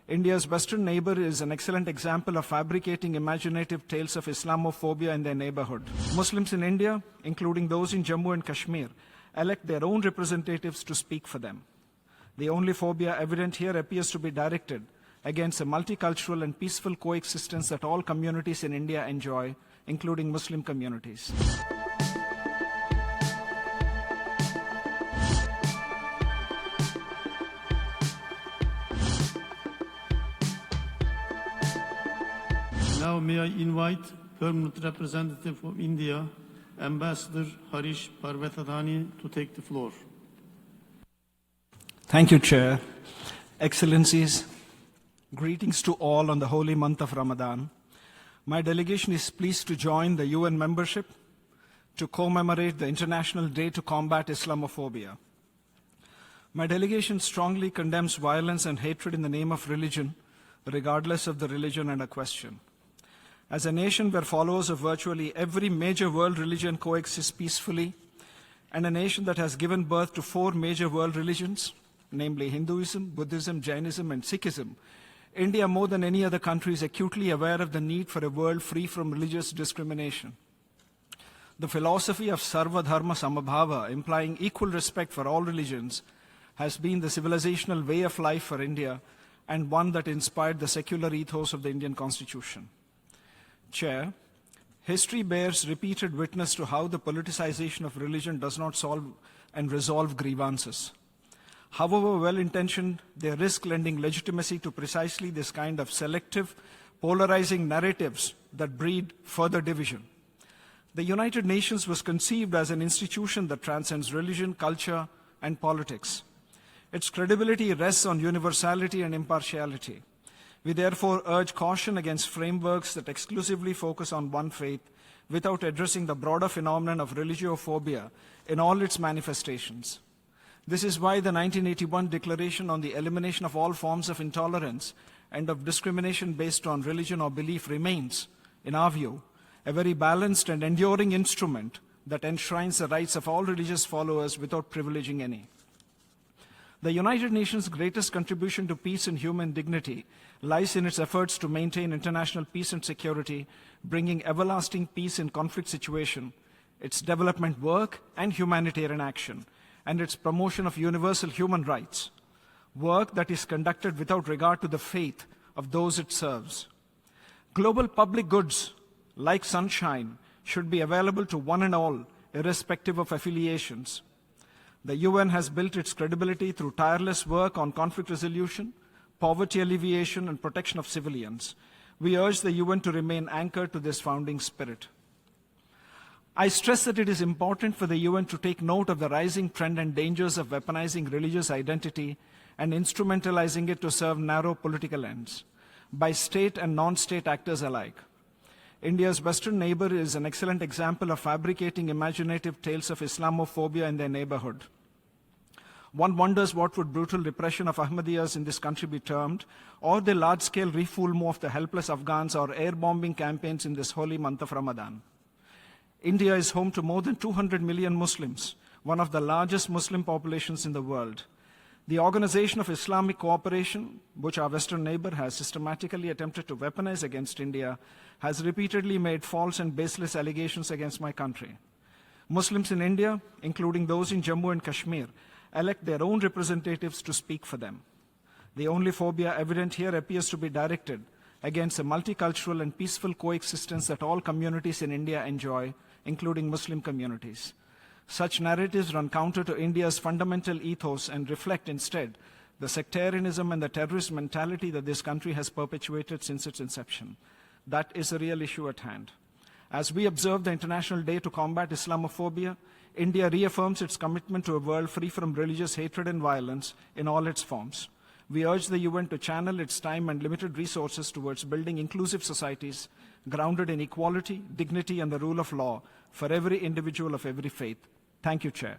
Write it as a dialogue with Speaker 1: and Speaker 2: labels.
Speaker 1: India's western neighbor is an excellent example of fabricating imaginative tales of Islamophobia in their neighborhood. Muslims in India, including those in Jammu and Kashmir, elect their own representatives to speak for them. The only phobia evident here appears to be directed against a multicultural and peaceful coexistence that all communities in India enjoy, including Muslim communities.
Speaker 2: Now may I invite Permanent Representative of India, Ambassador Harish Parvathaneni, to take the floor.
Speaker 1: Thank you, Chair. Excellencies, greetings to all on the holy month of Ramadan. My delegation is pleased to join the UN membership to commemorate the International Day to Combat Islamophobia. My delegation strongly condemns violence and hatred in the name of religion, regardless of the religion under question. As a nation where followers of virtually every major world religion coexist peacefully, and a nation that has given birth to 4 major world religions, namely Hinduism, Buddhism, Jainism, and Sikhism, India, more than any other country, is acutely aware of the need for a world free from religious discrimination. The philosophy of Sarva Dharma Samabhava, implying equal respect for all religions, has been the civilizational way of life for India, and one that inspired the secular ethos of the Indian Constitution. Chair, history bears repeated witness to how the politicization of religion does not solve and resolve grievances. However well-intentioned, they risk lending legitimacy to precisely this kind of selective, polarizing narratives that breed further division. The United Nations was conceived as an institution that transcends religion, culture, and politics. Its credibility rests on universality and impartiality. We therefore urge caution against frameworks that exclusively focus on one faith without addressing the broader phenomenon of religiophobia in all its manifestations. This is why the 1981 Declaration on the Elimination of All Forms of Intolerance and of Discrimination based on Religion or Belief remains, in our view, a very balanced and enduring instrument that enshrines the rights of all religious followers without privileging any. The United Nations' greatest contribution to peace and human dignity lies in its efforts to maintain international peace and security, bringing everlasting peace in conflict situation, its development work and humanitarian action, and its promotion of universal human rights, work that is conducted without regard to the faith of those it serves. Global public goods, like sunshine, should be available to one and all, irrespective of affiliations. The UN has built its credibility through tireless work on conflict resolution, poverty alleviation, and protection of civilians. We urge the UN to remain anchored to this founding spirit. I stress that it is important for the UN to take note of the rising trend and dangers of weaponizing religious identity and instrumentalizing it to serve narrow political ends, by state and non-state actors alike. India's western neighbor is an excellent example of fabricating imaginative tales of Islamophobia in their neighborhood. One wonders what would brutal repression of Ahmadiyas in this country be termed, or the large-scale refoulement of the helpless Afghans or air-bombing campaigns in this holy month of Ramadan. India is home to more than 200 million Muslims, one of the largest Muslim populations in the world. The Organization of Islamic Cooperation, which our western neighbor has systematically attempted to weaponize against India, has repeatedly made false and baseless allegations against my country. Muslims in India, including those in Jammu and Kashmir, elect their own representatives to speak for them. The only phobia evident here appears to be directed against a multicultural and peaceful coexistence that all communities in India enjoy, including Muslim communities. Such narratives run counter to India's fundamental ethos and reflect instead the sectarianism and the terrorist mentality that this country has perpetuated since its inception. That is the real issue at hand. As we observe the International Day to Combat Islamophobia, India reaffirms its commitment to a world free from religious hatred and violence in all its forms. We urge the UN to channel its time and limited resources towards building inclusive societies grounded in equality, dignity, and the rule of law for every individual of every faith. Thank you, Chair.